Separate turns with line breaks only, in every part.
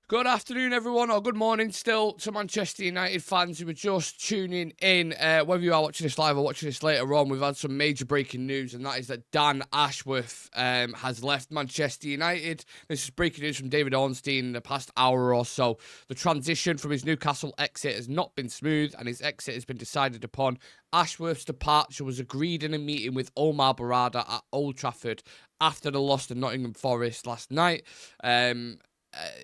Good afternoon, everyone, or good morning still to Manchester United fans who are just tuning in. Whether you are watching this live or watching this later on, we've had some major breaking news, and that is that Dan Ashworth has left Manchester United. This is breaking news from David Ornstein in the past hour or so. The transition from his Newcastle exit has not been smooth, and his exit has been decided upon. Ashworth's departure was agreed in a meeting with Omar Berrada at Old Trafford after the loss to Nottingham Forest last night.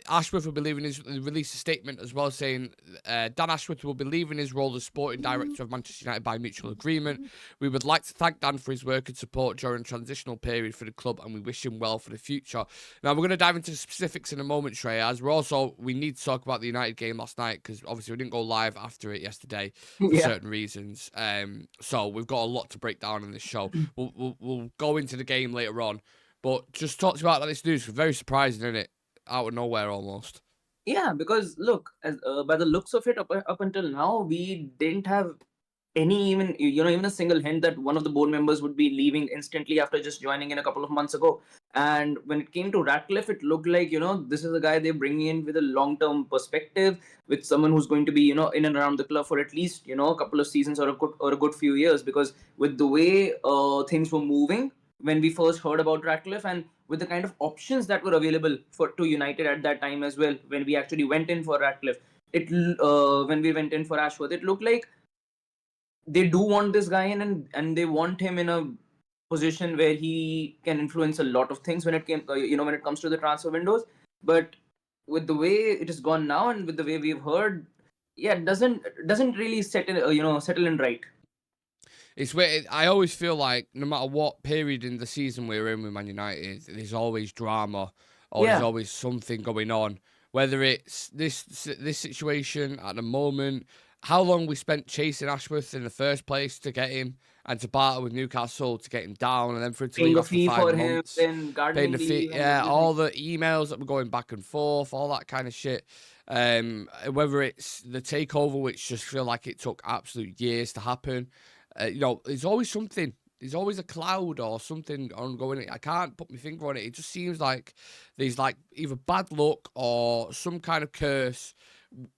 Ashworth will be leaving released a statement as well saying Dan Ashworth will be leaving his role as sporting director of Manchester United by mutual agreement. We would like to thank Dan for his work and support during the transitional period for the club, and we wish him well for the future. Now we're going to dive into the specifics in a moment, Shreyas. We need to talk about the United game last night because obviously we didn't go live after it yesterday for certain reasons. So we've got a lot to break down in this show. We'll go into the game later on, but just talk to you about this news. Very surprising, isn't it? Out of nowhere almost.
Yeah, because look, by the looks of it, up until now, we didn't have any even a single hint that one of the board members would be leaving instantly after just joining in a couple of months ago. And when it came to Ratcliffe, it looked like this is a guy they're bringing in with a long-term perspective, with someone who's going to be in and around the club for at least a couple of seasons or a good few years. Because with the way things were moving when we first heard about Ratcliffe, and with the kind of options that were available to United at that time as well, when we actually went in for Ratcliffe, when we went in for Ashworth, it looked like they do want this guy in, and they want him in a position where he can influence a lot of things when it comes to the transfer windows. But with the way it has gone now, and with the way we've heard, it doesn't really settle in right.
It's weird. I always feel like no matter what period in the season we're in with Man United, there's always drama or there's always something going on. Whether it's this situation at the moment, how long we spent chasing Ashworth in the first place to get him, and to barter with Newcastle to get him down, and then for him to leave after 5 months, paying the fee, all the emails that were going back and forth, all that kind of shit. Whether it's the takeover, which just feel like it took absolute years to happen. There's always something. There's always a cloud or something ongoing. I can't put my finger on it. It just seems like there's like either bad luck or some kind of curse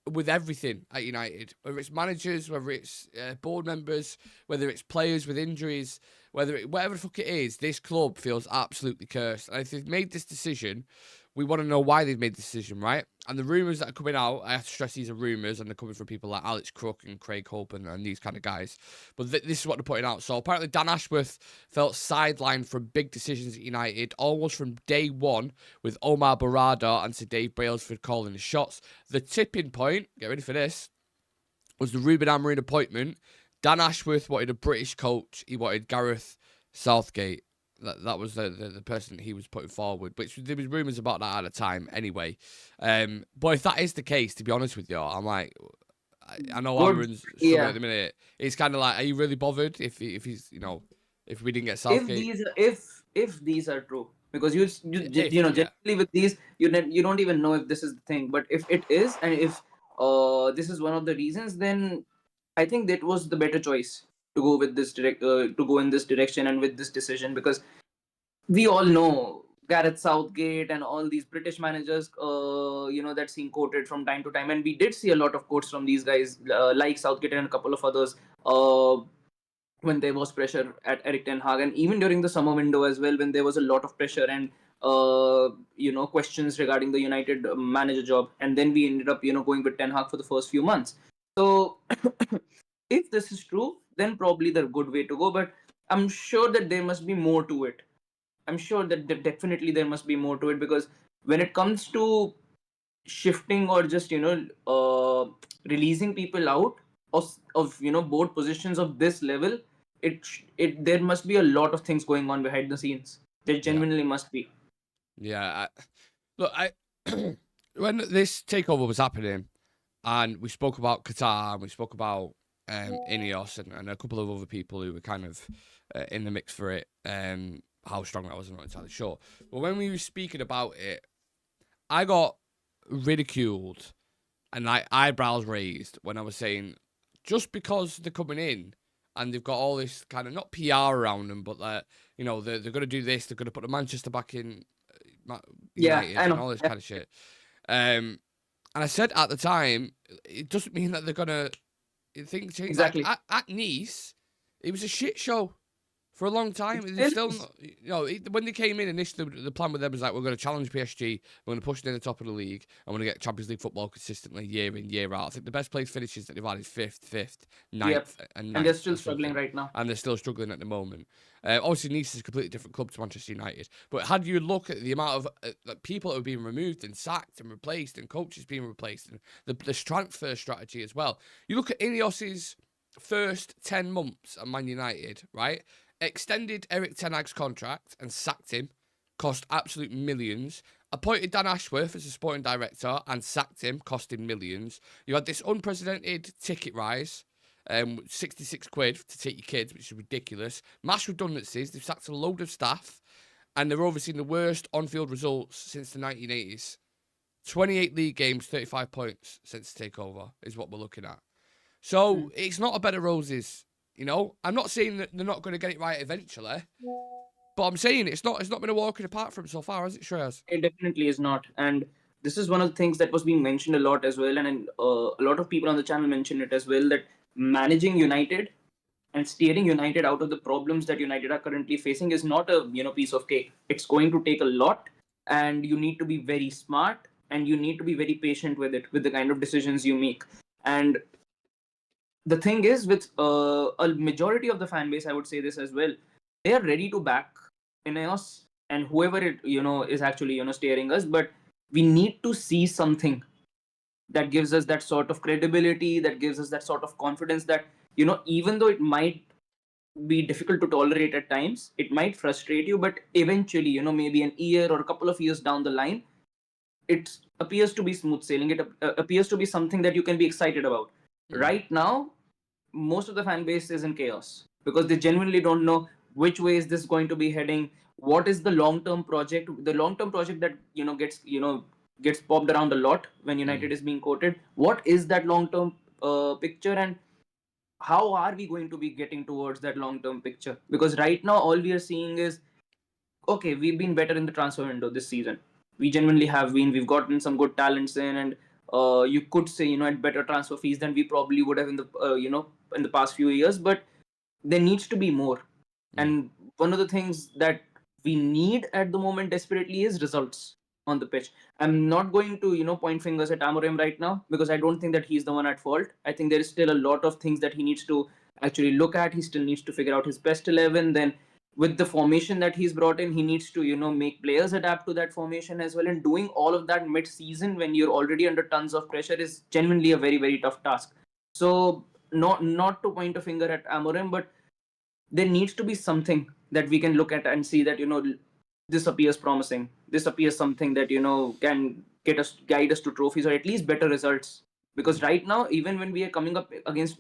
with everything at United. Whether it's managers, whether it's board members, whether it's players with injuries, whatever the fuck it is, this club feels absolutely cursed. And if they've made this decision, we want to know why they've made the decision, right? And the rumours that are coming out, I have to stress these are rumours, and they're coming from people like Alex Crook and Craig Hope and these kind of guys. But this is what they're putting out. So apparently Dan Ashworth felt sidelined from big decisions at United almost from day one, with Omar Berrada and Sir Dave Brailsford calling the shots. The tipping point, get ready for this, was the Ruben Amorim appointment. Dan Ashworth wanted a British coach. He wanted Gareth Southgate. That was the person he was putting forward, which there was rumours about that at the time anyway. But if that is the case, to be honest with you, I'm like, I know Amorim's struggling at the minute. It's kind of like, are you really bothered if he's if we didn't get Southgate?
If these are true, because generally with these you don't even know if this is the thing. But if it is, and if this is one of the reasons, then I think that was the better choice to go with to go in this direction and with this decision, because we all know Gareth Southgate and all these British managers, that's being quoted from time to time, and we did see a lot of quotes from these guys, like Southgate and a couple of others, when there was pressure at Eric Ten Hag, and even during the summer window as well, when there was a lot of pressure and questions regarding the United manager job, and then we ended up going with Ten Hag for the first few months. So if this is true, then probably the good way to go. But I'm sure that there must be more to it. I'm sure that definitely there must be more to it, because when it comes to shifting or just releasing people out of board positions of this level, there must be a lot of things going on behind the scenes. There genuinely must be.
Yeah, when this takeover was happening, and we spoke about Qatar, and we spoke about INEOS and a couple of other people who were kind of in the mix for it. How strong that was, I'm not entirely sure. But when we were speaking about it, I got ridiculed and like eyebrows raised when I was saying, just because they're coming in and they've got all this kind of, not PR around them, but they're going to do this, they're going to put the Manchester back in United and all this kind of shit. And I said at the time, it doesn't mean that they're gonna things change.
Exactly.
Like, at Nice, it was a shit show for a long time.
It
It's
still
still,
is.
when they came in initially, the plan with them was like, we're going to challenge PSG, we're going to push them in the top of the league, and we're going to get Champions League football consistently year in, year out. I think the best place finishes that they've had is fifth,
Yep.
ninth, and
And they're
ninth.
still
Or
struggling
something.
right now.
And they're still struggling at the moment. Obviously, Nice is a completely different club to Manchester United. But had you look at the amount of people that are being removed and sacked and replaced, and coaches being replaced, and the transfer strategy as well, you look at INEOS's first 10 months at Man United, right? Extended Eric Ten Hag's contract and sacked him, cost absolute millions. Appointed Dan Ashworth as a sporting director and sacked him, costing millions. You had this unprecedented ticket rise, 66 quid to take your kids, which is ridiculous. Mass redundancies, they've sacked a load of staff, and they're overseeing the worst on-field results since the 1980s. 28 league games, 35 points since the takeover is what we're looking at. So it's not a bed of roses, I'm not saying that they're not going to get it right eventually, but I'm saying it's not been a walk in the park for them so far, has it, Shreyas?
It definitely is not. And this is one of the things that was being mentioned a lot as well. And a lot of people on the channel mentioned it as well, that managing United and steering United out of the problems that United are currently facing is not a piece of cake. It's going to take a lot, and you need to be very smart, and you need to be very patient with it, with the kind of decisions you make. And the thing is, with a majority of the fan base, I would say this as well, they are ready to back INEOS and whoever it is actually steering us, but we need to see something that gives us that sort of credibility, that gives us that sort of confidence that even though it might be difficult to tolerate at times, it might frustrate you, but eventually maybe an year or a couple of years down the line, it appears to be smooth sailing. It appears to be something that you can be excited about. Right now, most of the fan base is in chaos because they genuinely don't know which way is this going to be heading. What is the long-term project? The long-term project that gets popped around a lot when United is being quoted. What is that long-term picture, and how are we going to be getting towards that long-term picture? Because right now, all we are seeing is, okay, we've been better in the transfer window this season. We genuinely have been. We've gotten some good talents in, and you could say at better transfer fees than we probably would have in the in the past few years. But there needs to be more. And one of the things that we need at the moment desperately is results on the pitch. I'm not going to point fingers at Amorim right now because I don't think that he's the one at fault. I think there is still a lot of things that he needs to actually look at. He still needs to figure out his best 11. Then with the formation that he's brought in, he needs to make players adapt to that formation as well. And doing all of that mid-season when you're already under tons of pressure is genuinely a very, very tough task. So not to point a finger at Amorim, but there needs to be something that we can look at and see that this appears promising. This appears something that can guide us to trophies or at least better results. Because right now, even when we are coming up against,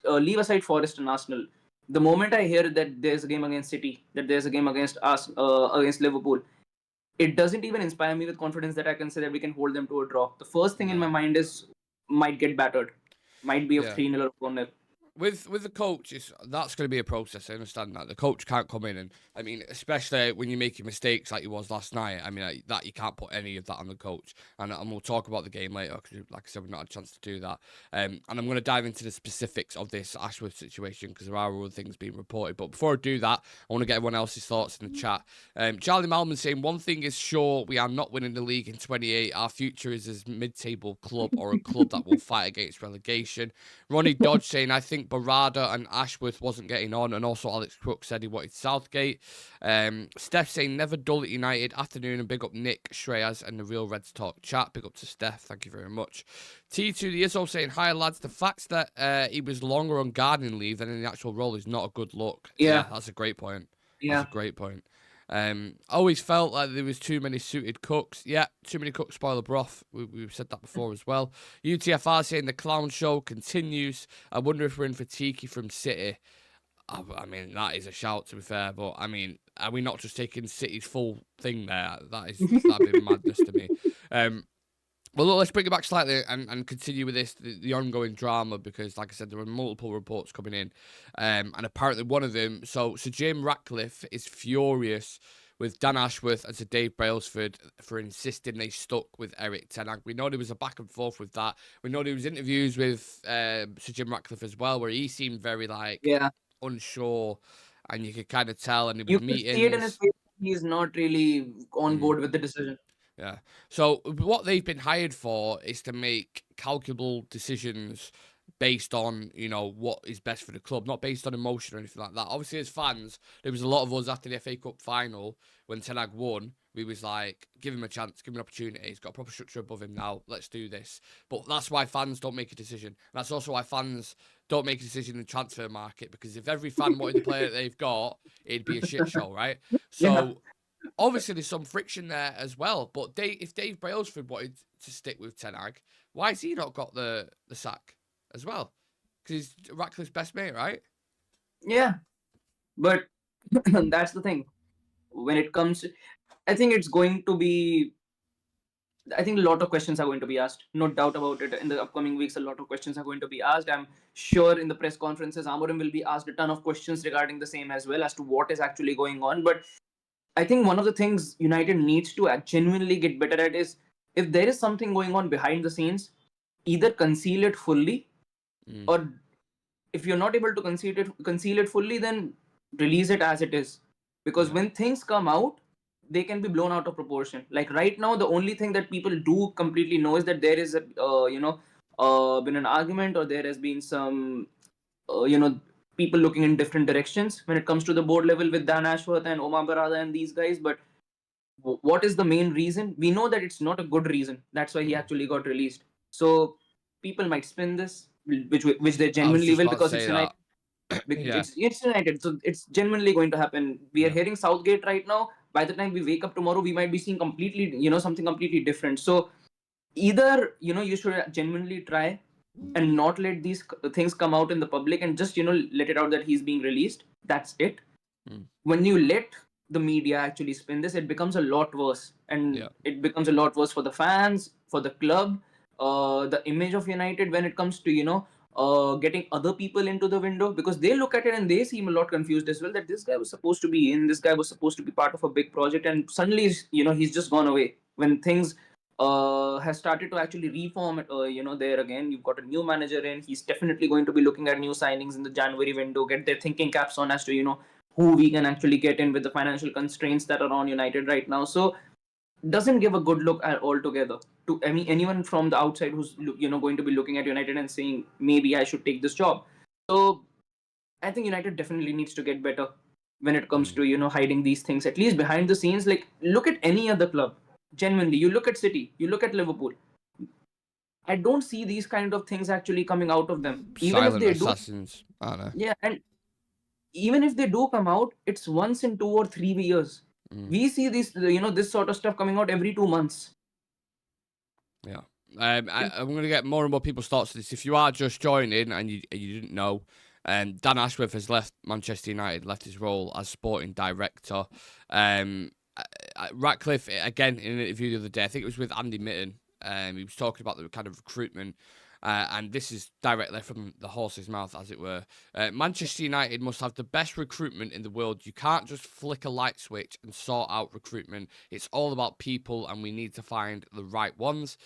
leave aside Forest and Arsenal, the moment I hear that there's a game against City, that there's a game against us, against Liverpool, it doesn't even inspire me with confidence that I can say that we can hold them to a draw. The first thing in my mind is might get battered, might be a 3-0 or 4-0.
With the coach, that's going to be a process. I understand that the coach can't come in and especially when you're making mistakes like he was last night. That you can't put any of that on the coach. And we'll talk about the game later because, like I said, we've not had a chance to do that. And I'm going to dive into the specifics of this Ashworth situation because there are other things being reported. But before I do that, I want to get everyone else's thoughts in the chat. Charlie Malman saying one thing is sure: we are not winning the league in 28. Our future is as mid-table club or a club that will fight against relegation. Ronnie Dodge saying I think Berrada and Ashworth wasn't getting on, and also Alex Crook said he wanted Southgate. Steph saying never dull at United. Afternoon, and big up Nick, Shreyas, and the Real Reds Talk chat. Big up to Steph, thank you very much. T2 the Izzo saying hi lads. The fact that he was longer on gardening leave than in the actual role is not a good look. Yeah, that's a great point. That's a great point. Always felt like there was too many suited cooks. Yeah, too many cooks spoil the broth. We've said that before as well. UTFR saying the clown show continues. I wonder if we're in for Tiki from City. That is a shout, to be fair. But, are we not just taking City's full thing there? That'd be madness to me. Well, look, let's bring it back slightly and continue with this, the ongoing drama, because, like I said, there are multiple reports coming in. And apparently one of them, so Jim Ratcliffe is furious with Dan Ashworth and Sir Dave Brailsford for insisting they stuck with Eric Ten Hag. We know there was a back and forth with that. We know there was interviews with Sir Jim Ratcliffe as well, where he seemed very unsure, and you could kind of tell. And there was
You could see it in his
meetings.
face. He's not really on board with the decision.
Yeah. So what they've been hired for is to make calculable decisions based on, what is best for the club, not based on emotion or anything like that. Obviously, as fans, there was a lot of us after the FA Cup final when Ten Hag won. We was like, give him a chance, give him an opportunity. He's got a proper structure above him now. Let's do this. But that's why fans don't make a decision. And that's also why fans don't make a decision in the transfer market, because if every fan wanted the player that they've got, it'd be a shit show, right? So...
Yeah.
Obviously, there's some friction there as well. But if Dave Brailsford wanted to stick with Ten Hag, why has he not got the sack as well? Because he's Ratcliffe's best mate, right?
Yeah, but that's the thing. When it comes, I think it's going to be. I think a lot of questions are going to be asked. No doubt about it. In the upcoming weeks, a lot of questions are going to be asked. I'm sure in the press conferences, Amorim will be asked a ton of questions regarding the same as well, as to what is actually going on. But I think one of the things United needs to genuinely get better at is, if there is something going on behind the scenes, either conceal it fully, or if you're not able to conceal it fully, then release it as it is. Because when things come out, they can be blown out of proportion. Like right now, the only thing that people do completely know is that there is been an argument, or there has been some people looking in different directions when it comes to the board level with Dan Ashworth and Omar Berrada and these guys. But what is the main reason? We know that it's not a good reason. That's why he actually got released. So people might spin this, which they genuinely will, because it's United. It's United, so it's genuinely going to happen. We are hearing Southgate right now. By the time we wake up tomorrow, we might be seeing completely, something completely different. So either, you should genuinely try and not let these things come out in the public, and just let it out that he's being released. That's it. When you let the media actually spin this, it becomes a lot worse, and it becomes a lot worse for the fans, for the club, the image of United when it comes to getting other people into the window, because they look at it and they seem a lot confused as well, that this guy was supposed to be in, this guy was supposed to be part of a big project, and suddenly he's just gone away. When things has started to actually reform there again, you've got a new manager in, he's definitely going to be looking at new signings in the January window, get their thinking caps on as to who we can actually get in with the financial constraints that are on United right now. So doesn't give a good look at altogether to anyone from the outside who's going to be looking at United and saying, maybe I should take this job. So I think United definitely needs to get better when it comes to hiding these things, at least behind the scenes. Like, look at any other club. Genuinely, you look at City, you look at Liverpool. I don't see these kind of things actually coming out of them. Even
Silent
if they
assassins, aren't they?
Yeah, and even if they do come out, it's once in 2 or 3 years. We see this sort of stuff coming out every 2 months.
Yeah. I'm going to get more and more people's thoughts on this. If you are just joining and you didn't know, Dan Ashworth has left Manchester United, left his role as sporting director. Ratcliffe, again, in an interview the other day, I think it was with Andy Mitten, he was talking about the kind of recruitment, and this is directly from the horse's mouth, as it were. Manchester United must have the best recruitment in the world. You can't just flick a light switch and sort out recruitment. It's all about people, and we need to find the right ones.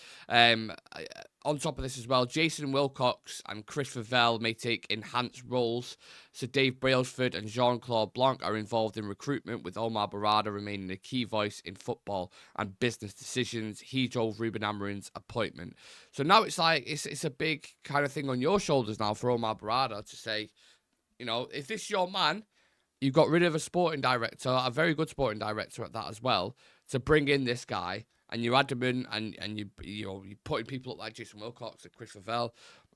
On top of this as well, Jason Wilcox and Chris Favell may take enhanced roles. So Dave Brailsford and Jean-Claude Blanc are involved in recruitment, with Omar Berrada remaining a key voice in football and business decisions. He drove Ruben Amorim's appointment. So now it's like, it's a big kind of thing on your shoulders now for Omar Berrada to say, if this is your man, you got rid of a sporting director, a very good sporting director at that as well, to bring in this guy. And you're adamant, and you're putting people up like Jason Wilcox and Chris Favell.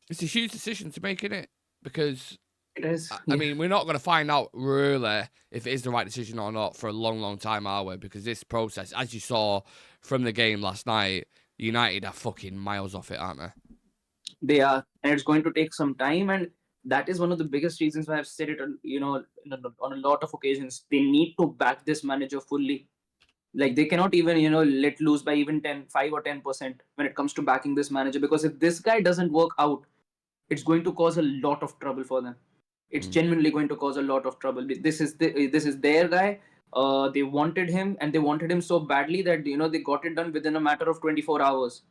It's a huge decision to make, isn't it? Because
it is.
I mean, we're not going to find out really if it is the right decision or not for a long, long time, are we? Because this process, as you saw from the game last night, United are fucking miles off it, aren't they?
They are, and it's going to take some time, and that is one of the biggest reasons why I've said it. On a lot of occasions, they need to back this manager fully. Like, they cannot even, let loose by even 5 or 10% when it comes to backing this manager. Because if this guy doesn't work out, it's going to cause a lot of trouble for them. It's genuinely going to cause a lot of trouble. This is their guy. They wanted him, and they wanted him so badly that they got it done within a matter of 24 hours.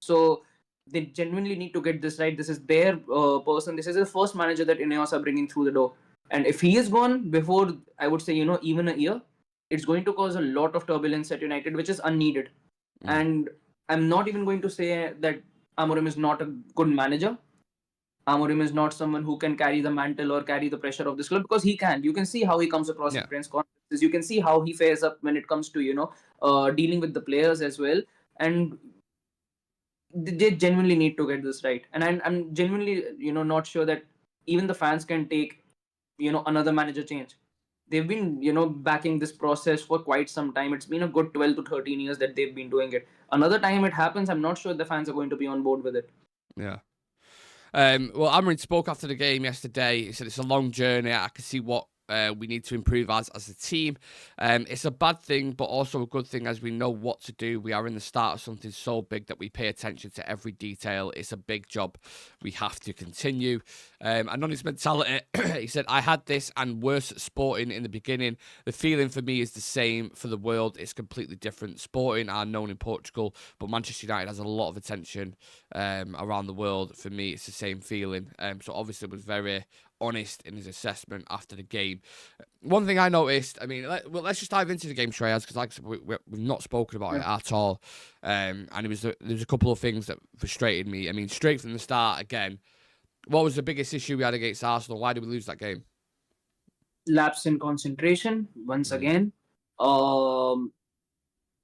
So they genuinely need to get this right. This is their person. This is the first manager that INEOS are bringing through the door. And if he is gone before, I would say, even a year, it's going to cause a lot of turbulence at United, which is unneeded. And I'm not even going to say that Amorim is not a good manager. Amorim is not someone who can carry the mantle or carry the pressure of this club, because he can. You can see how he comes across in press conferences. You can see how he fares up when it comes to dealing with the players as well. And they genuinely need to get this right. And I'm genuinely not sure that even the fans can take another manager change. They've been backing this process for quite some time. It's been a good 12 to 13 years that they've been doing it. Another time it happens, I'm not sure the fans are going to be on board with it.
Yeah. Well, Amorim spoke after the game yesterday. He said it's a long journey. I can see what we need to improve as a team. It's a bad thing, but also a good thing, as we know what to do. We are in the start of something so big that we pay attention to every detail. It's a big job. We have to continue. And on his mentality, he said, I had this and worse at Sporting in the beginning. The feeling for me is the same for the world. It's completely different. Sporting are known in Portugal, but Manchester United has a lot of attention around the world. For me, it's the same feeling. So obviously it was very honest in his assessment after the game. One thing I noticed, I mean, let's just dive into the game, Shreyas, because like we've not spoken about it at all. And there was a couple of things that frustrated me. I mean, straight from the start, again, what was the biggest issue we had against Arsenal? Why did we lose that game?
Lapse in concentration, once again.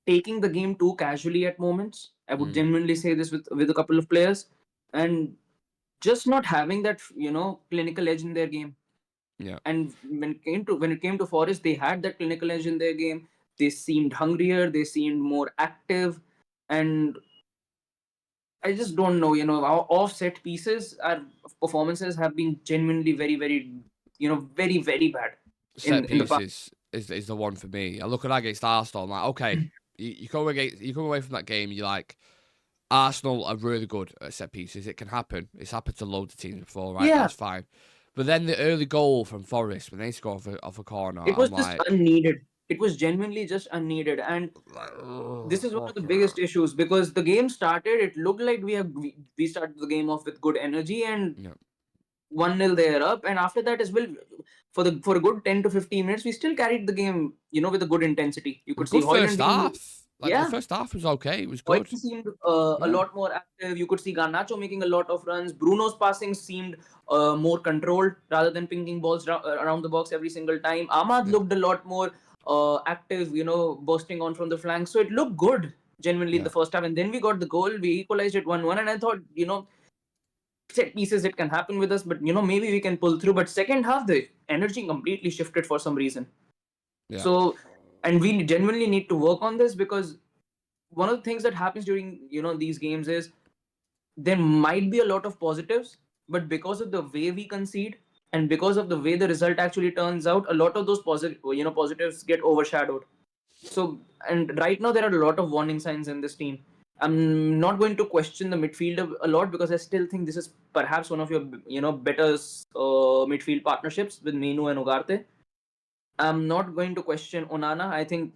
Taking the game too casually at moments. I would genuinely say this with a couple of players. And just not having that clinical edge in their game.
Yeah.
And when it came to Forest, they had that clinical edge in their game. They seemed hungrier, they seemed more active, and I just don't know, our offset pieces, our performances have been genuinely very, very, very, very bad.
Set pieces is the one for me. I look at that against Arsenal, I'm like, okay, you come away from that game, you're like, Arsenal are really good at set pieces. It can happen. It's happened to loads of teams before, right? Yeah. That's fine. But then the early goal from Forest, when they score off a corner,
it was just unneeded. It was genuinely just unneeded. And this is one of the biggest issues, because the game started, it looked like we started the game off with good energy, and 1-0 they're up. And after that as well, for a good 10 to 15 minutes, we still carried the game, with a good intensity. You could see
first half. The first half was okay. It was good.
It seemed a lot more active. You could see Garnacho making a lot of runs. Bruno's passing seemed more controlled rather than pinging balls around the box every single time. Ahmad looked a lot more active, bursting on from the flank. So it looked good, genuinely, in the first half. And then we got the goal. We equalized it 1-1. And I thought, set pieces, it can happen with us. But, maybe we can pull through. But second half, the energy completely shifted for some reason. Yeah. So... And we genuinely need to work on this, because one of the things that happens during, these games is there might be a lot of positives, but because of the way we concede and because of the way the result actually turns out, a lot of those positives get overshadowed. So, and right now there are a lot of warning signs in this team. I'm not going to question the midfield a lot, because I still think this is perhaps one of your, better midfield partnerships with Menu and Ugarte. I'm not going to question Onana. I think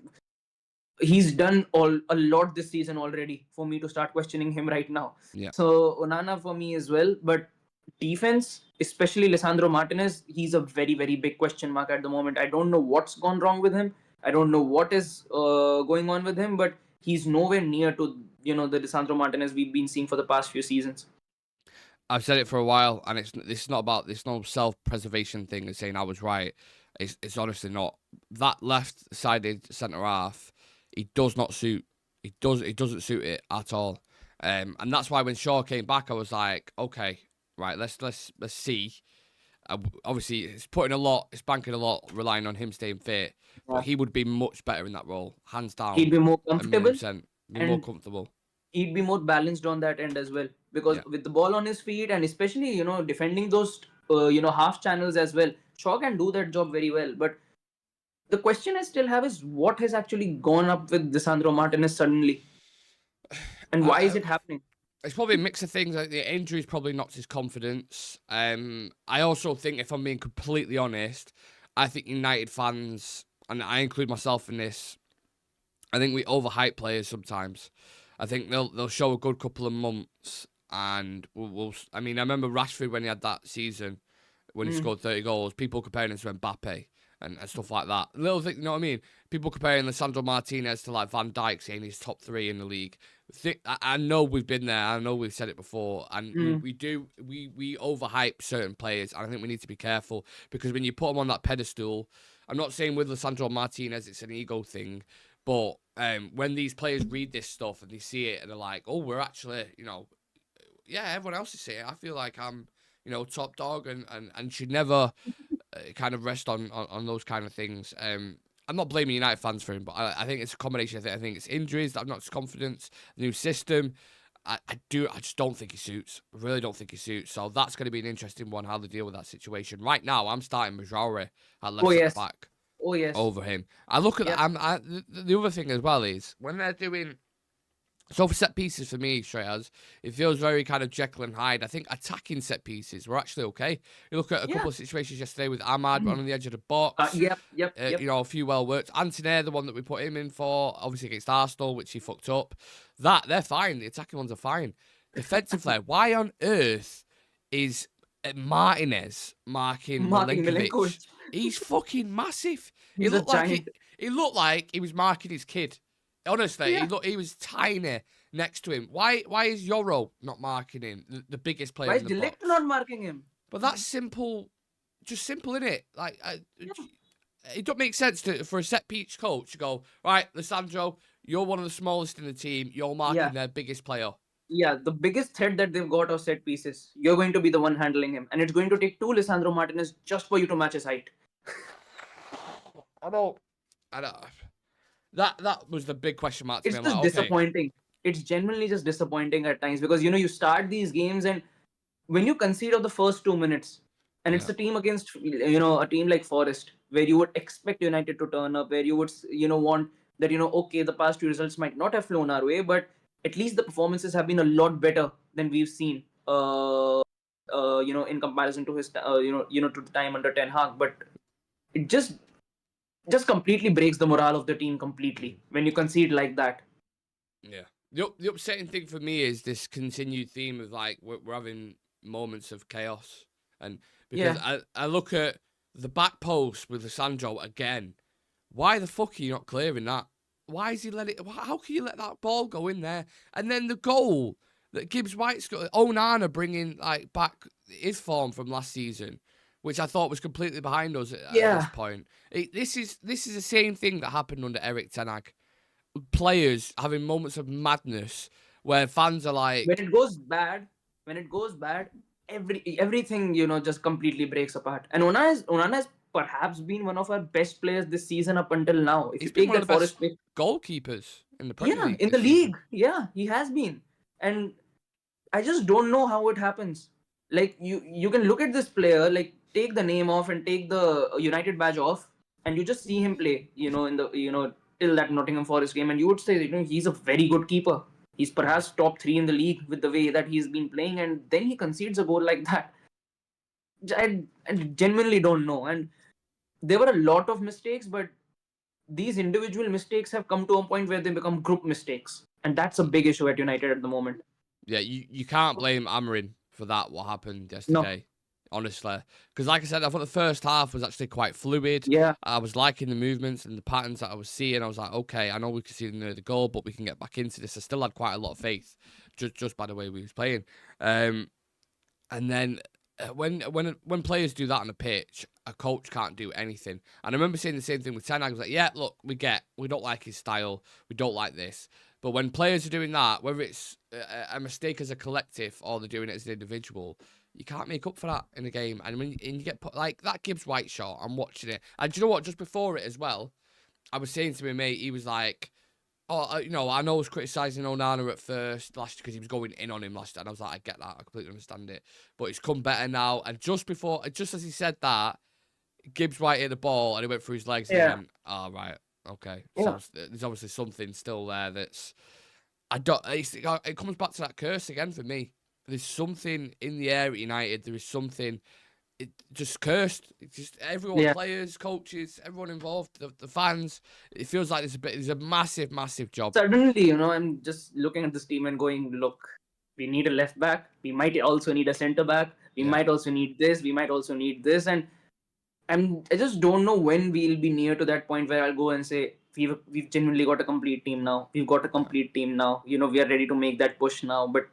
he's done a lot this season already for me to start questioning him right now. Yeah. So Onana for me as well. But defense, especially Lisandro Martinez, he's a very, very big question mark at the moment. I don't know what's gone wrong with him. I don't know what is going on with him, but he's nowhere near to the Lisandro Martinez we've been seeing for the past few seasons.
I've said it for a while, and it's not about this no self-preservation thing and saying I was right. It's honestly not. That left-sided centre half, he does not suit. He doesn't suit it at all. And that's why when Shaw came back, I was like, okay, right, let's see. Obviously, it's banking a lot, relying on him staying fit. Yeah. But he would be much better in that role, hands down.
He'd be more comfortable.
More comfortable.
He'd be more balanced on that end as well, because with the ball on his feet, and especially defending those half channels as well, Shaw can do that job very well. But the question I still have is, what has actually gone up with Lisandro Martinez suddenly, and why is it happening?
It's probably a mix of things. Like the injuries probably knocked his confidence. I also think, if I'm being completely honest, I think United fans and I include myself in this, I think we overhype players sometimes. I think they'll show a good couple of months, and I mean, I remember Rashford when he had that season when he scored 30 goals. People comparing him to Mbappe and stuff like that. Little thing, you know what I mean? People comparing Lisandro Martinez to like Van Dijk, saying he's top 3 in the league. I know we've been there. I know we've said it before, and we overhype certain players. And I think we need to be careful, because when you put them on that pedestal, I'm not saying with Lisandro Martinez it's an ego thing, but when these players read this stuff and they see it and they're like, oh, we're actually, yeah, everyone else is saying it. I feel like I'm, top dog, and should never kind of rest on those kind of things. I'm not blaming United fans for him, but I think it's a combination of things. I think it's injuries, that not confidence, new system. I just don't think he suits. I really don't think he suits. So that's going to be an interesting one, how they deal with that situation. Right now, I'm starting Berrarda at left back.
Oh, yes.
Over him. I look at that. The other thing as well is when they're doing. So for set pieces for me, Shreyas, it feels very kind of Jekyll and Hyde. I think attacking set pieces were actually okay. You look at a couple of situations yesterday with Ahmad on the edge of the box.
Yep.
A few well worked. Anthony, the one that we put him in for, obviously against Arsenal, which he fucked up. They're fine. The attacking ones are fine. Defensively, why on earth is Martinez marking Milinkovic? He's fucking massive. He looked like he was marking his kid. Honestly, he was tiny next to him. Why is Yoro not marking him? The biggest player.
Why is
in the
Delict
box?
not marking him?
But that's simple, just simple, innit? Like, it don't make sense for a set piece coach to go, right, Lisandro, you're one of the smallest in the team. You're marking their biggest player.
Yeah, the biggest threat that they've got of set pieces. You're going to be the one handling him, and it's going to take 2 Lisandro Martinez just for you to match his height.
I don't. That was the big question mark to
It's
me.
just disappointing. It's genuinely just disappointing at times, because you start these games, and when you concede of the first 2 minutes, and it's a team against a team like Forest, where you would expect United to turn up, where you would want that okay, the past 2 results might not have flown our way, but at least the performances have been a lot better than we've seen in comparison to his to the time under Ten Hag. But it just completely breaks the morale of the team completely when you concede like that.
Yeah. The upsetting thing for me is this continued theme of like we're having moments of chaos, and because I look at the back post with Lisandro again. Why the fuck are you not clearing that? Why is he let it? How can you let that ball go in there? And then the goal that Gibbs White's got, Onana bringing like back his form from last season, which I thought was completely behind us at this point. This is the same thing that happened under Erik ten Hag. Players having moments of madness where fans are like,
when it goes bad, everything just completely breaks apart. And Onana has perhaps been one of our best players this season up until now. If
he's
you
been
take
one of
that
the
Forest
best goalkeepers in the Premier League.
In the league, he has been, and I just don't know how it happens. Like you can look at this player, like take the name off and take the United badge off, and you just see him play, in the till that Nottingham Forest game, and you would say he's a very good keeper. He's perhaps top 3 in the league with the way that he's been playing, and then he concedes a goal like that. I genuinely don't know. And there were a lot of mistakes, but these individual mistakes have come to a point where they become group mistakes, and that's a big issue at United at the moment.
Yeah, you can't blame Amorim for that, what happened yesterday, honestly. Because like I said, I thought the first half was actually quite fluid.
Yeah.
I was liking the movements and the patterns that I was seeing. I was like, okay, I know we can see the goal, but we can get back into this. I still had quite a lot of faith, just by the way we was playing. And then when players do that on the pitch, a coach can't do anything. And I remember saying the same thing with Ten Hag. I was like, yeah, look, we don't like his style. We don't like this. But when players are doing that, whether it's a mistake as a collective or they're doing it as an individual, you can't make up for that in a game. And when you get put like that Gibbs White shot, I'm watching it. And do you know what? Just before it as well, I was saying to my mate, he was like, oh, I know I was criticising Onana at first last because he was going in on him last year. And I was like, I get that. I completely understand it. But it's come better now. And just as he said that, Gibbs White hit the ball and he went through his legs and he went, oh, right. Okay, so there's obviously something still there that's it comes back to that curse again for me. There's something in the air at United. There is something just cursed. It's just everyone, players, coaches, everyone involved, the fans. It feels like there's a massive, massive job.
Suddenly, I'm just looking at this team and going, look, we need a left back. We might also need a centre back. We might also need this. We might also need this. And I just don't know when we'll be near to that point where I'll go and say, we've genuinely got a complete team now. We've got a complete team now. We are ready to make that push now. But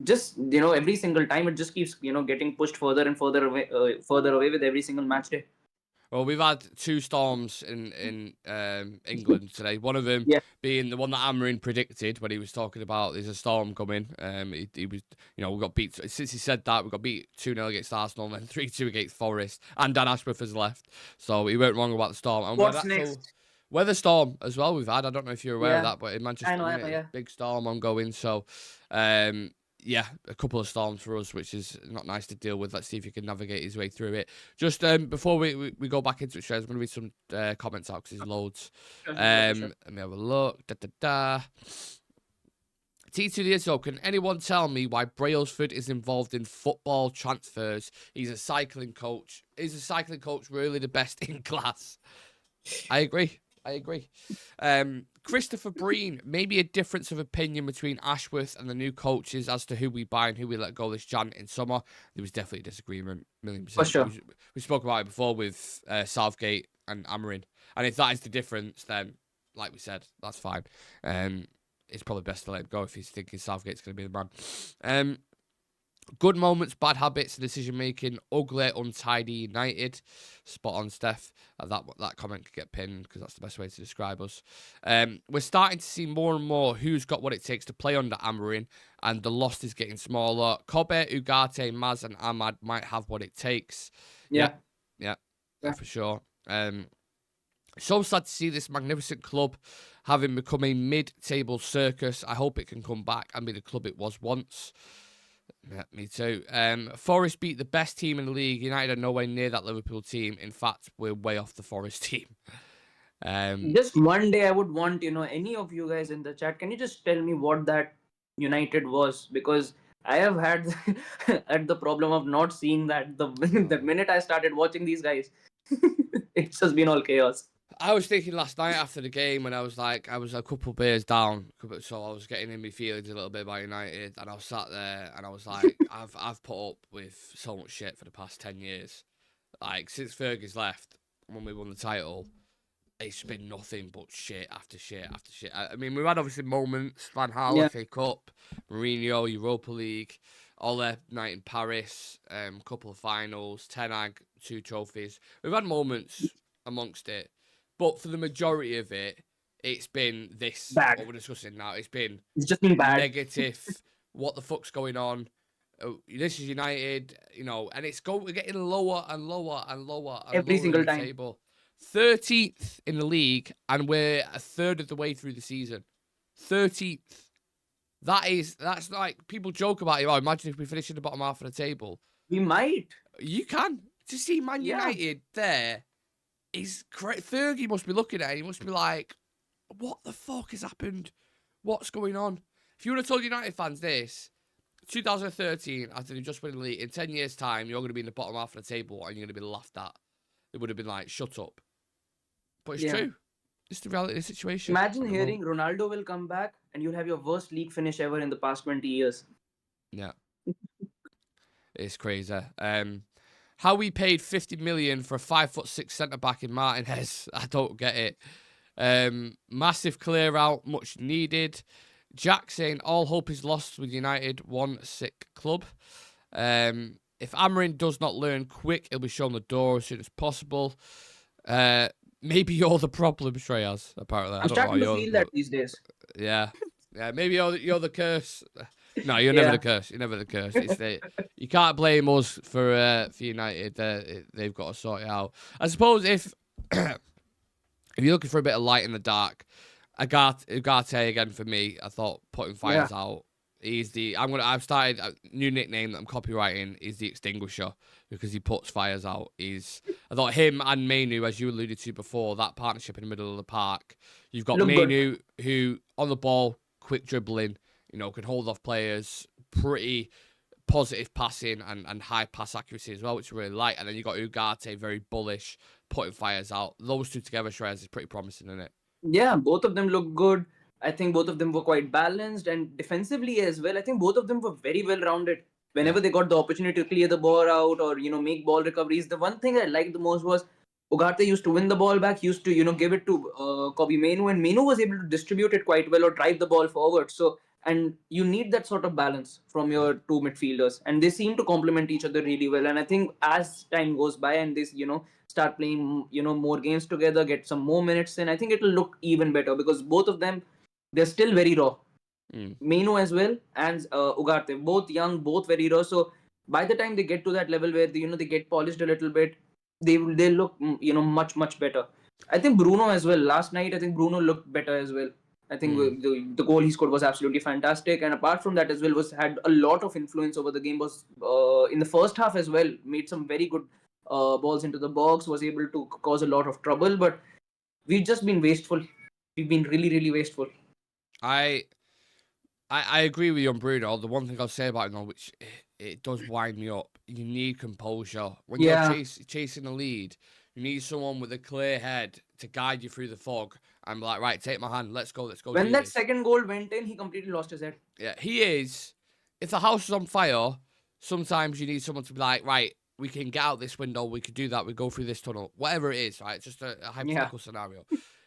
just every single time it just keeps getting pushed further and further away with every single match day.
Well, we've had 2 storms in England today. One of them being the one that Amorim predicted when he was talking about there's a storm coming. He was, we got beat. Since he said that, we got beat 2-0 against Arsenal and then 3-2 against Forest. And Dan Ashworth has left. So he weren't wrong about the storm. And
what's next?
Weather storm as well we've had. I don't know if you're aware of that, but in Manchester,
I know,
big storm ongoing. So, a couple of storms for us, which is not nice to deal with. Let's see if he can navigate his way through it. Just before we go back into it, Shreyas, I'm going to read some comments out because there's loads.
Sure.
Let me have a look. T2 the Izzo, can anyone tell me why Brailsford is involved in football transfers? He's a cycling coach. Is a cycling coach really the best in class? I agree. Christopher Breen, maybe a difference of opinion between Ashworth and the new coaches as to who we buy and who we let go this Jan in summer. There was definitely a disagreement, 1,000,000%.
For sure.
We spoke about it before with Southgate and Amorim. And if that is the difference, then, like we said, that's fine. It's probably best to let him go if he's thinking Southgate's going to be the man. Good moments, bad habits, decision-making, ugly, untidy United. Spot on, Steph. That comment could get pinned because that's the best way to describe us. We're starting to see more and more who's got what it takes to play under Amorim, and the loss is getting smaller. Kobe, Ugarte, Maz, and Ahmad might have what it takes. Yeah, for sure. So sad to see this magnificent club having become a mid-table circus. I hope it can come back and be the club it was once. Yeah, me too. Forest beat the best team in the league. United are nowhere near that Liverpool team. In fact, we're way off the Forest team.
Just one day I would want, any of you guys in the chat, can you just tell me what that United was? Because I have had the problem of not seeing that the minute I started watching these guys. It's just been all chaos.
I was thinking last night after the game when I was a couple beers down, so I was getting in my feelings a little bit about United, and I was sat there and I was like, I've put up with so much shit for the past 10 years. Like, since Fergie's left, when we won the title, it's been nothing but shit after shit after shit. I mean, we've had obviously moments, Van Gaal, FA Cup, Mourinho, Europa League, all their night in Paris, couple of finals, Ten Hag, 2 trophies. We've had moments amongst it. But for the majority of it, it's been this,
bad.
What we're discussing now. It's
just been bad.
Negative. What the fuck's going on? This is United, and we're getting lower and lower and lower and
every
lower
single
in the
time.
Table. 13th in the league, and we're a third of the way through the season. 13th. That's like, people joke about it. Oh, imagine if we finish in the bottom half of the table.
We might.
You can. To see Man United there. He's correct. Fergie must be looking at it. He must be like, what the fuck has happened? What's going on? If you would have told United fans this, 2013, after they just won the league, in 10 years' time, you're going to be in the bottom half of the table and you're going to be laughed at. It would have been like, shut up. But it's true. It's the reality of the situation.
Imagine hearing Ronaldo will come back and you'll have your worst league finish ever in the past 20 years.
Yeah. It's crazy. How we paid 50 million for a 5'6" centre back in Martinez, I don't get it. Massive clear out, much needed. Jack saying all hope is lost with United, one sick club. If Amorim does not learn quick, he'll be shown the door as soon as possible. Maybe you're the problem, Shreyas. Apparently,
I'm starting to feel that these days.
Yeah. Maybe you're the curse. No, you're never the curse. You're never the curse. You can't blame us for United. They've got to sort it out. I suppose if you're looking for a bit of light in the dark, Ugarte again for me. I thought putting fires out. I've started a new nickname that I'm copywriting. Is the Extinguisher because he puts fires out. I thought him and Mainu, as you alluded to before, that partnership in the middle of the park. You've got Mainu who on the ball, quick dribbling. Can hold off players, pretty positive passing and high pass accuracy as well, which I really like. And then you got Ugarte, very bullish, putting fires out. Those two together, Shreyas, is pretty promising, isn't it?
Yeah, both of them look good. I think both of them were quite balanced, and defensively as well. I think both of them were very well rounded. Whenever they got the opportunity to clear the ball out or make ball recoveries, the one thing I liked the most was Ugarte used to win the ball back, used to give it to Kobe Mainu, and Mainu was able to distribute it quite well or drive the ball forward. So, and you need that sort of balance from your two midfielders, and they seem to complement each other really well. And I think as time goes by and this start playing more games together, get some more minutes in, I think it'll look even better because both of them, they're still very raw. Mainu as well and Ugarte, both young, both very raw. So by the time they get to that level where they get polished a little bit, they look much better. I think Bruno as well. Last night I think Bruno looked better as well. I think the goal he scored was absolutely fantastic, and apart from that as well, had a lot of influence over the game. Was in the first half as well, made some very good balls into the box, was able to cause a lot of trouble, but we've just been wasteful. We've been really wasteful.
I agree with you on Bruno. The one thing I'll say about him, though, which it does wind me up, you need composure. When you're chasing a lead, you need someone with a clear head to guide you through the fog. I'm like, right, take my hand, let's go.
When that second goal went in, he completely lost his head.
Yeah, he is. If the house is on fire, sometimes you need someone to be like, right, we can get out this window, we could do that, we go through this tunnel, whatever it is, right? It's just a hypothetical scenario.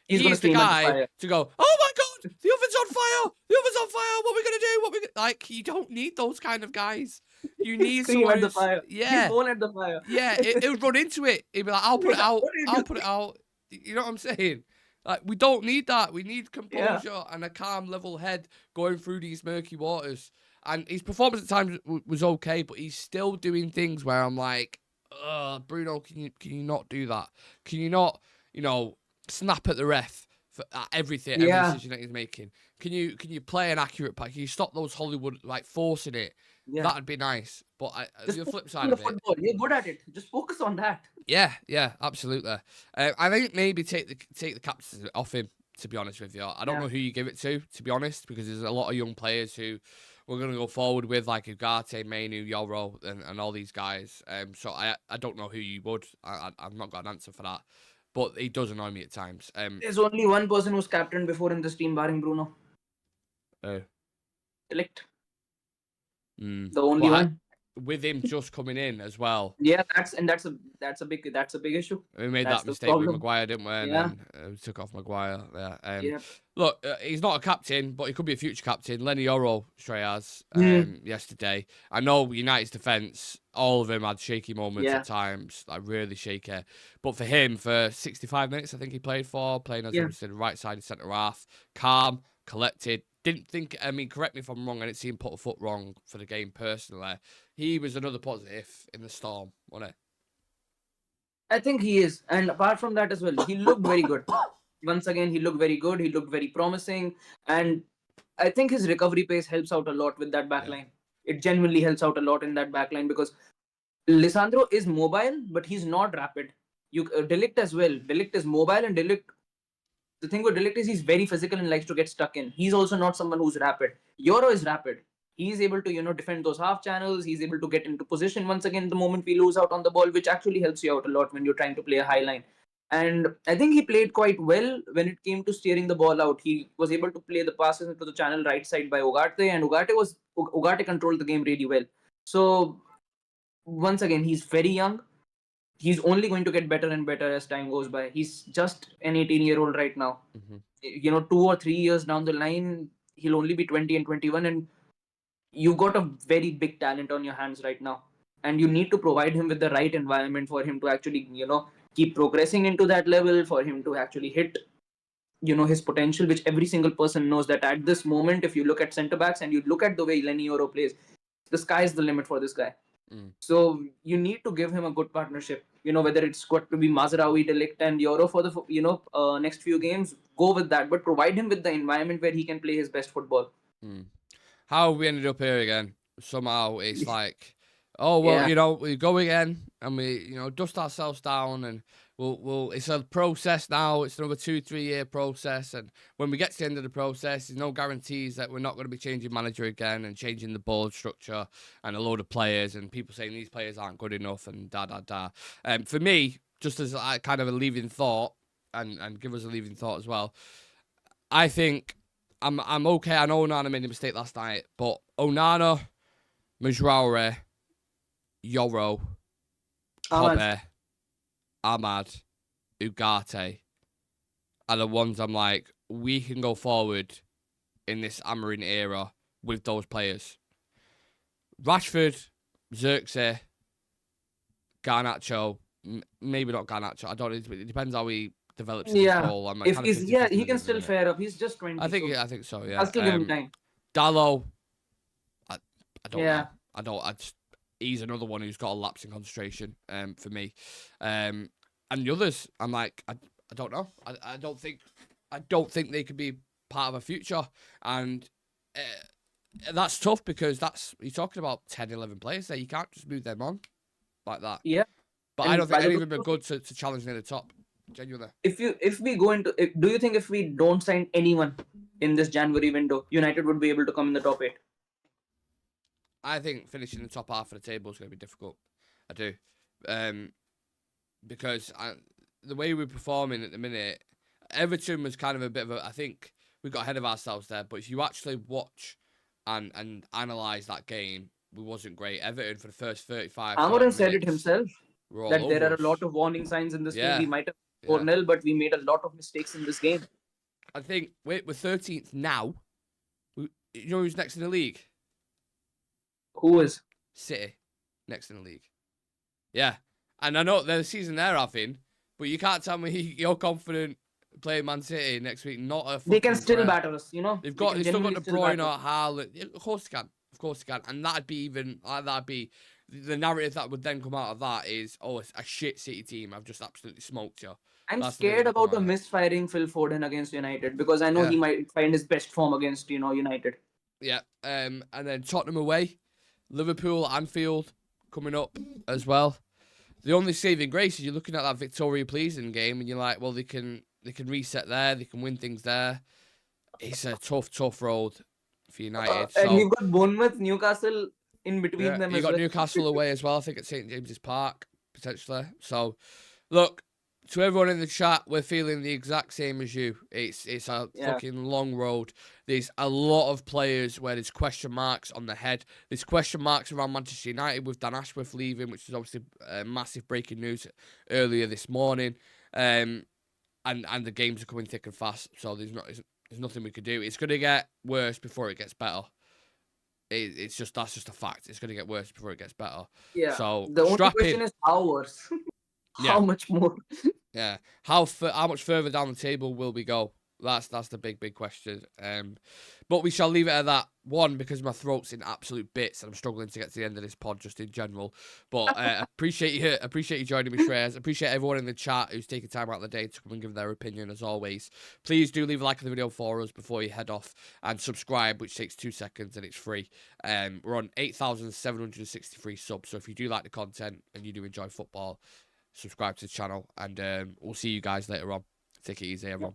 He's the guy to go, oh my God, the oven's on fire! The oven's on fire! What are we going to do? Like, you don't need those kind of guys. You need someone
at the fire.
Yeah.
He's born at the fire.
Yeah, it would run into it. He'd be like, I'll put it out. I'll put it out. You know what I'm saying? Like, we don't need that. We need composure and a calm, level head going through these murky waters. And his performance at times was okay, but he's still doing things where I'm like, Bruno, can you not do that? Can you not, snap at the ref for every decision that he's making? Can you play an accurate pass? Can you stop those Hollywood forcing it? Yeah. That'd be nice. But the flip side of it,
you're good at it. Just focus on that.
Yeah, absolutely. I think maybe take the captaincy off him. To be honest with you, I don't know who you give it to be honest, because there's a lot of young players who we're going to go forward with, like Ugarte, Mainu, Yoro, and all these guys. So I don't know who you would. I've not got an answer for that. But he does annoy me at times.
There's only one person who's captained before in this team, barring Bruno. Select. The only one.
With him just coming in as well.
Yeah, that's a big issue.
We made that mistake with Maguire, didn't we? And then we took off Maguire. Yeah. Look, he's not a captain, but he could be a future captain. Lenny Yoro, Shreyas, yesterday. I know United's defence, all of them had shaky moments at times, like really shaky. But for him, for 65 minutes, I think he played for, playing as I said, right side centre half, calm, collected. Didn't think, correct me if I'm wrong, I didn't see him put a foot wrong for the game personally. He was another positive in the storm, wasn't he?
I think he is. And apart from that as well, he looked very good. Once again, he looked very good. He looked very promising. And I think his recovery pace helps out a lot with that backline. It genuinely helps out a lot in that backline because Lisandro is mobile, but he's not rapid. De Ligt as well. De Ligt is mobile, and De Ligt, the thing with De Ligt is he's very physical and likes to get stuck in. He's also not someone who's rapid. Yoro is rapid. He's able to, defend those half channels. He's able to get into position once again the moment we lose out on the ball, which actually helps you out a lot when you're trying to play a high line. And I think he played quite well when it came to steering the ball out. He was able to play the passes into the channel right side by Ugarte, and Ugarte controlled the game really well. So once again, he's very young. He's only going to get better and better as time goes by. He's just an 18-year-old right now. 2 or 3 years down the line, he'll only be 20 and 21, and you've got a very big talent on your hands right now. And you need to provide him with the right environment for him to actually, keep progressing into that level, for him to actually hit, his potential, which every single person knows that at this moment, if you look at centre-backs and you look at the way Lenny Yoro plays, the sky's the limit for this guy. So you need to give him a good partnership. Whether it's got to be Mazraoui, De Ligt, and Yoro for the next few games, go with that. But provide him with the environment where he can play his best football.
How we ended up here again? Somehow it's like, oh well, we go again and we dust ourselves down and It's a process now. It's another 2-3 year process, and when we get to the end of the process, there's no guarantees that we're not going to be changing manager again and changing the board structure and a load of players and people saying these players aren't good enough and da. For me, just as kind of a leaving thought, and give us a leaving thought as well, I think I'm okay. I know Onana made a mistake last night, but Onana, Majraure, Yoro, Kobe, Ahmad, Ugarte are the ones I'm like, we can go forward in this Amorim era with those players. Rashford, Xerxes, Garnacho, maybe not Garnacho. I don't know. It depends how he develops his role.
If he's he can still fare up. He's just 20.
I think so. Yeah.
I'll still give him time.
Dallo, I don't know. He's another one who's got a lapse in concentration. For me, and the others, I'm like, I don't know. I don't think they could be part of a future, and that's tough because you're talking about 10, 11 players there. You can't just move them on like that.
Yeah.
But I don't think any of them are good to challenge near the top. Genuinely.
If we go into, do you think if we don't sign anyone in this January window, United would be able to come in the top 8?
I think finishing the top half of the table is going to be difficult. I do. Because the way we're performing at the minute, Everton was kind of a bit of a... I think we got ahead of ourselves there. But if you actually watch and analyse that game, we wasn't great. Everton for the first 35
Amorim said it himself, that there are
us.
a lot of warning signs in this game. We might have 4-0, but we made a lot of mistakes in this game.
I think we're 13th now. You know who's next in the league?
Who is?
City, next in the league. Yeah. And I know the season they're having, but you can't tell me you're confident playing Man City next week.
They can still batter us, you know.
They've still got De Bruyne or Haaland. Of course they can. Of course they can. And that'd be the narrative that would then come out of that is, oh, it's a shit City team. I've just absolutely smoked you.
I'm scared about the misfiring Phil Foden against United because I know he might find his best form against, United.
Yeah. And then Tottenham away, Liverpool, Anfield coming up as well. The only saving grace is you're looking at that Victoria Pleasing game and you're like, well, they can reset there, they can win things there. It's a tough road for United.
And you've got Bournemouth, Newcastle in between them.
You got Newcastle away as well, I think, at St James's Park, potentially. So, look, to everyone in the chat, we're feeling the exact same as you. It's a fucking long road. There's a lot of players where there's question marks on the head. There's question marks around Manchester United with Dan Ashworth leaving, which is obviously massive breaking news earlier this morning. And the games are coming thick and fast, so there's nothing we could do. It's going to get worse before it gets better. That's just a fact. It's going to get worse before it gets better.
Yeah.
So
the only question is how worse. How much more?
Yeah. How much further down the table will we go? That's the big question. But we shall leave it at that. One, because my throat's in absolute bits and I'm struggling to get to the end of this pod just in general. But appreciate you joining me, Shreyas. Appreciate everyone in the chat who's taking time out of the day to come and give their opinion as always. Please do leave a like on the video for us before you head off and subscribe, which takes 2 seconds and it's free. We're on 8,763 subs. So if you do like the content and you do enjoy football, subscribe to the channel and we'll see you guys later on. Take it easy, everyone.